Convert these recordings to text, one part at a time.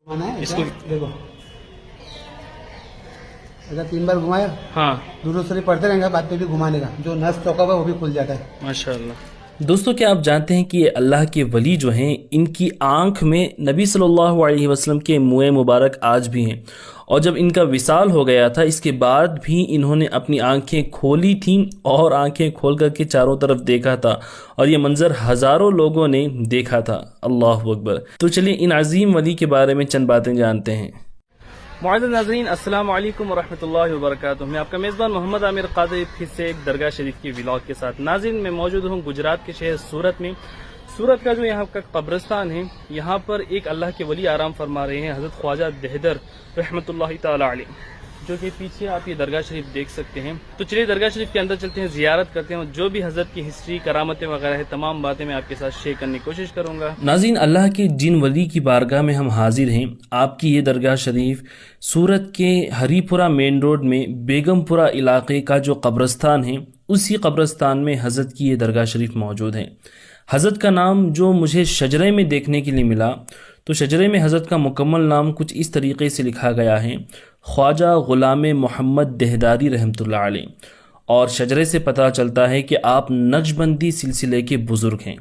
घुमाना है इसको देखो, अगर 3 बार घुमाया हाँ दूर शरीफ पढ़ते रहेंगे, बाद में भी घुमाने का जो नस चौका हुआ है वो भी खुल जाता है। माशाअल्लाह। दोस्तों, क्या आप जानते हैं कि ये अल्लाह के वली जो हैं, इनकी आंख में नबी सल्लल्लाहु अलैहि वसल्लम के मुँह मुबारक आज भी हैं, और जब इनका विसाल हो गया था इसके बाद भी इन्होंने अपनी आंखें खोली थीं और आंखें खोल करके चारों तरफ देखा था, और ये मंजर हज़ारों लोगों ने देखा था। अल्लाह अकबर। तो चलिए इन अजीम वली के बारे में चंद बातें जानते हैं। मुअज़्ज़ज़ नाज़रीन, अस्सलाम वालेकुम वरहमतुल्लाहि वबरकातुहू। मैं आपका मेज़बान मोहम्मद आमिर क़ादरी फिर से एक दरगाह शरीफ की व्लॉग के साथ। नाज़रीन, मैं मौजूद हूँ गुजरात के शहर सूरत में। सूरत का जो यहाँ का कब्रिस्तान है, यहाँ पर एक अल्लाह के वली आराम फरमा रहे हैं, हज़रत ख्वाजा देहदर रहमतुल्लाहि ताला अलैह, जो कि पीछे आप ये दरगाह शरीफ देख सकते हैं। तो चलिए दरगाह शरीफ के अंदर चलते हैं, ज़ियारत करते हैं, और जो भी हज़रत की हिस्ट्री, करामतें वगैरह है, तमाम बातें मैं आपके साथ शेयर करने की कोशिश करूँगा। नाज़रीन, अल्लाह के जिन वली की बारगाह में हम हाजिर हैं, आपकी ये दरगाह शरीफ सूरत के हरीपुरा मेन रोड में बेगमपुरा इलाके का जो कब्रिस्तान है, उसी कब्रिस्तान में हज़रत की ये दरगाह शरीफ मौजूद है। हज़रत का नाम जो मुझे शजरे में देखने के लिए मिला, तो शजरे में हज़रत का मुकम्मल नाम कुछ इस तरीके से लिखा गया है, ख्वाजा ग़ुलाम मोहम्मद देहदारी रहमतुल्लाह अलैह, और शजरे से पता चलता है कि आप नक्शबंदी सिलसिले के बुज़ुर्ग हैं।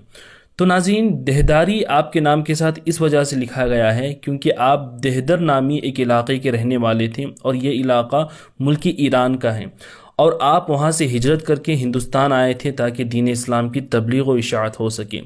तो नाज़रीन, देहदारी आपके नाम के साथ इस वजह से लिखा गया है क्योंकि आप देहदर नामी एक इलाके के रहने वाले थे, और ये इलाका मुल्क ईरान का है, और आप वहाँ से हिजरत करके हिंदुस्तान आए थे ताकि दीन इस्लाम की तबलीग व इशाअत हो सके।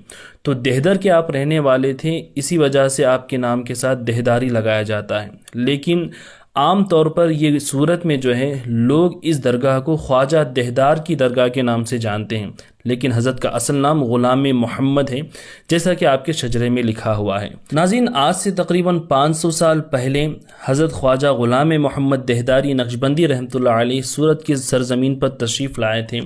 तो देहदर के आप रहने वाले थे, इसी वजह से आपके नाम के साथ देहदारी लगाया जाता है। लेकिन आम तौर पर ये सूरत में जो है लोग इस दरगाह को ख्वाजा देहदार की दरगाह के नाम से जानते हैं, लेकिन हज़रत का असल नाम ग़ुलाम मोहम्मद है, जैसा कि आपके शजरे में लिखा हुआ है। नाज़रीन, आज से तकरीबन 500 साल पहले हज़रत ख्वाजा ग़ुलाम मोहम्मद देहदारी नक्शबंदी रहमतुल्लाह अलैह सूरत की सरज़मीन पर तशरीफ़ लाए थे,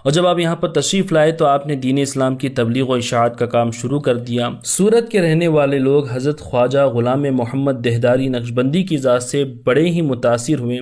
और जब आप यहाँ पर तशरीफ़ लाए तो आपने दीन इस्लाम की तबलीग व इशाअत का काम शुरू कर दिया। सूरत के रहने वाले लोग हज़रत ख्वाजा ग़ुलाम मोहम्मद देहदारी नक्शबंदी की ज़ात से बड़े ही मुतासिर हुए,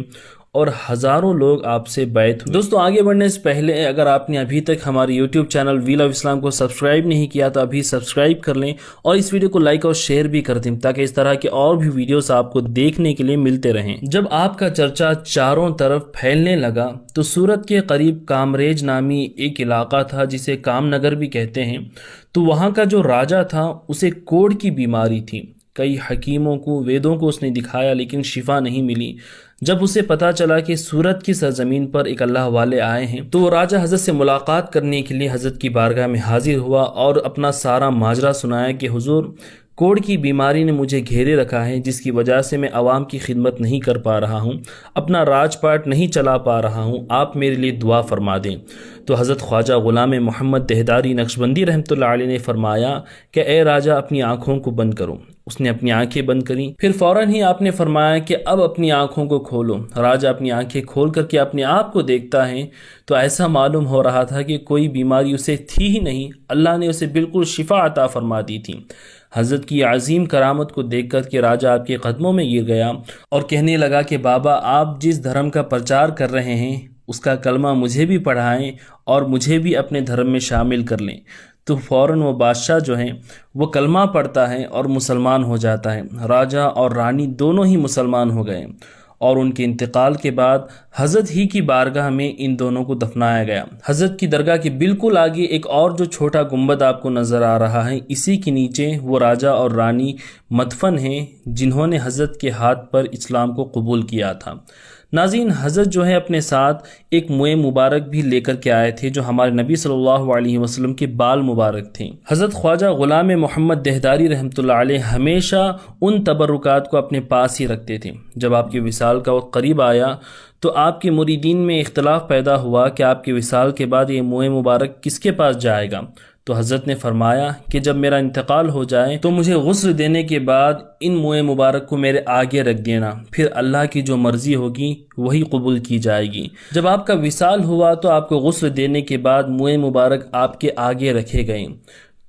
और हज़ारों लोग आपसे बैत हुए। दोस्तों, आगे बढ़ने से पहले अगर आपने अभी तक हमारे YouTube channel wheel of Islam को सब्सक्राइब नहीं किया तो अभी सब्सक्राइब कर लें, और इस वीडियो को लाइक और शेयर भी कर दें ताकि इस तरह के और भी वीडियोस आपको देखने के लिए मिलते रहें। जब आपका चर्चा चारों तरफ फैलने लगा तो सूरत के करीब कामरेज नामी एक इलाका था जिसे कामनगर भी कहते हैं। तो वहाँ का जो राजा था उसे कोढ़ की बीमारी थी। कई हकीमों को, वेदों को उसने दिखाया लेकिन शिफा नहीं मिली। जब उसे पता चला कि सूरत की सरजमीन पर एक अल्लाह वाले आए हैं, तो वो राजा हज़रत से मुलाकात करने के लिए हज़रत की बारगाह में हाजिर हुआ और अपना सारा माजरा सुनाया कि हुजूर, कोढ़ की बीमारी ने मुझे घेरे रखा है, जिसकी वजह से मैं आवाम की खिदमत नहीं कर पा रहा हूँ, अपना राजपाट नहीं चला पा रहा हूँ, आप मेरे लिए दुआ फरमा दें। तो हज़रत ख्वाजा ग़ुलाम मोहम्मद देहदारी नक्शबंदी रहमतुल्लाह अलैह ने फरमाया कि ए राजा, अपनी आँखों को बंद करो। उसने अपनी आंखें बंद करी। फिर फ़ौरन ही आपने फरमाया कि अब अपनी आंखों को खोलो। राजा अपनी आंखें खोल करके अपने आप को देखता है तो ऐसा मालूम हो रहा था कि कोई बीमारी उसे थी ही नहीं, अल्लाह ने उसे बिल्कुल शिफा अता फरमा दी थी। हज़रत की अजीम करामत को देख कर के राजा आपके कदमों में गिर गया और कहने लगा कि बाबा, आप जिस धर्म का प्रचार कर रहे हैं उसका कलमा मुझे भी पढ़ाएं और मुझे भी अपने धर्म में शामिल कर लें। तो फ़ौरन वो बादशाह जो है वो कलमा पढ़ता है और मुसलमान हो जाता है। राजा और रानी दोनों ही मुसलमान हो गए, और उनके इंतकाल के बाद हज़रत ही की बारगाह में इन दोनों को दफनाया गया। हज़रत की दरगाह के बिल्कुल आगे एक और जो छोटा गुंबद आपको नज़र आ रहा है, इसी के नीचे वो राजा और रानी मदफन हैं जिन्होंने हज़रत के हाथ पर इस्लाम को कबूल किया था। नाज़रीन, हज़रत जो है अपने साथ एक मुए मुबारक भी लेकर के आए थे जो हमारे नबी सल्लल्लाहु अलैहि वसल्लम के बाल मुबारक थे। हज़रत ख्वाजा ग़ुलाम मोहम्मद देहदारी रहमतुल्लाह अलैह हमेशा उन तबरुकात को अपने पास ही रखते थे। जब आपके विसाल का वक्त करीब आया तो आपके मुरीदीन में इख्तलाफ पैदा हुआ कि आपके विसाल के बाद ये मुए मुबारक किसके पास जाएगा। तो हज़रत ने फरमाया कि जब मेरा इंतकाल हो जाए तो मुझे गुस्ल देने के बाद इन मुए मुबारक को मेरे आगे रख देना, फिर अल्लाह की जो मर्ज़ी होगी वही कबूल की जाएगी। जब आपका विसाल हुआ तो आपको गुस्ल देने के बाद मुए मुबारक आपके आगे रखे गए।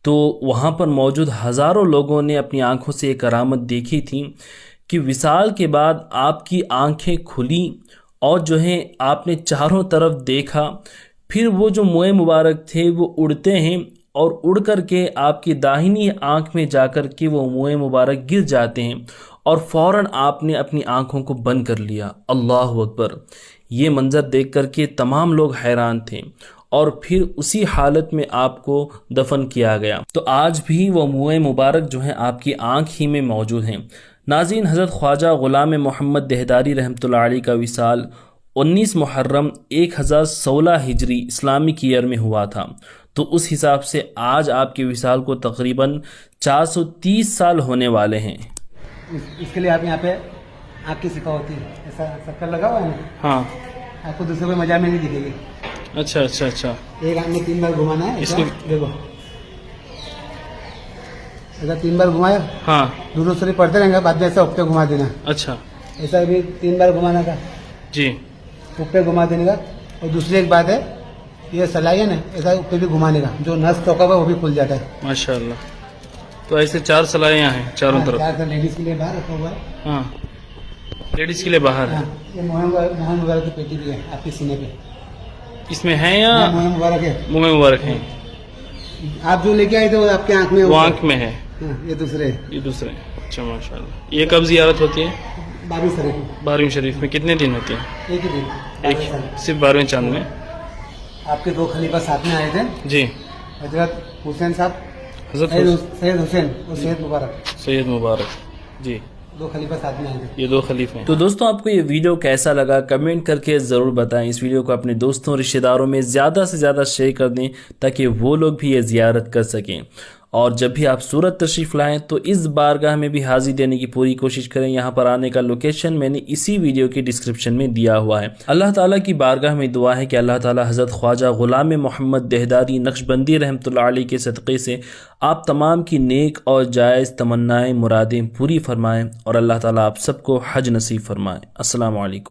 तो वहाँ पर मौजूद हज़ारों लोगों ने अपनी आँखों से एक करामत देखी थी कि विसाल के बाद आपकी आँखें खुली और जो है आपने चारों तरफ देखा, फिर वो जो मुए मुबारक थे वो उड़ते हैं और उड़ कर के आपकी दाहिनी आँख में जाकर के वो मुए मुबारक गिर जाते हैं, اور فوراً آپ نے اپنی آنکھوں کو بند کر لیا۔ اللہ اکبر! یہ منظر دیکھ کر کے تمام لوگ حیران تھے، اور پھر اسی حالت میں آپ کو دفن کیا گیا۔ تو آج بھی وہ منہ مبارک جو ہیں آپ کی آنکھ ہی میں موجود ہیں۔ ناظرین، حضرت خواجہ غلام محمد دہداری رحمۃ اللہ علیہ کا وصال 19 محرم 1016 ہجری اسلامک ایئر میں ہوا تھا۔ تو اس حساب سے آج آپ کے وصال کو تقریباً 430 سال ہونے والے ہیں۔ اس کے لیے آپ یہاں پہ آنکھ کی صفا ہوتی ہے، ایسا چکر لگا ہوا ہے نا، ہاں، آپ کو دوسرے کوئی مجال میں نہیں دکھے گی۔ اچھا اچھا اچھا، ایک آنکھ میں 3 بار گھمانا ہے، اس ایسا دیکھو، ایسا 3 بار گھمایا، ہاں، درود شریف پڑھتے رہیں گے، بعد میں ایسا اوپر گھما دینا، اچھا ایسا بھی 3 بار گھمانا کا، جی، اوپر گھما دینے کا۔ اور دوسری ایک بات ہے، یہ سلائی ہے نا، ایسا اوپر بھی گھمانے کا، جو نس چوکا ہوا ہے وہ بھی کھل جاتا ہے۔ ماشاء اللہ۔ تو ایسے 4 سلائیاں ہیں چاروں طرف، لیڈیز کے لیے باہر رکھا ہوا ہے، ہاں، لیڈیز کے لیے باہر ہے۔ ہاں، یہ موہن مبارک کی پیٹی بھی ہے آپ کے سینے پہ، اس میں ہیں یا یہ موہن مبارک ہے، منہ مبارک ہیں؟ آپ جو لے کے آئے تھے وہ آپ کے آنکھ میں وہ آنکھ میں ہے، ہاں، یہ دوسرے یہ دوسرے۔ اچھا، ماشاء اللہ۔ یہ کب زیارت ہوتی ہے؟ 22 طریق 12ویں شریف میں کتنے دن ہوتی ہے؟ ایک ہی دن، ایک، 22 سال۔ صرف 12ویں چاند میں؟ آپ کے 2 خلیفہ ساتھ میں آئے تھے، جی، حضرت حسین صاحب، حضرت سید حسین اور سید مبارک، سید مبارک، جی، 2 خلیفہ ساتھ میں آئے تھے۔ یہ 2 خلیفے ہیں۔ تو دوستوں، آپ کو یہ ویڈیو کیسا لگا کمنٹ کر کے ضرور بتائیں۔ اس ویڈیو کو اپنے دوستوں رشتہ داروں میں زیادہ سے زیادہ شیئر کر دیں تاکہ وہ لوگ بھی یہ زیارت کر سکیں، اور جب بھی آپ سورت تشریف لائیں تو اس بارگاہ میں بھی حاضری دینے کی پوری کوشش کریں۔ یہاں پر آنے کا لوکیشن میں نے اسی ویڈیو کے ڈسکرپشن میں دیا ہوا ہے۔ اللہ تعالیٰ کی بارگاہ میں دعا ہے کہ اللہ تعالیٰ حضرت خواجہ غلام محمد دہداری نقشبندی رحمۃ اللہ علیہ کے صدقے سے آپ تمام کی نیک اور جائز تمنائیں مرادیں پوری فرمائیں، اور اللہ تعالیٰ آپ سب کو حج نصیب فرمائیں۔ السلام علیکم۔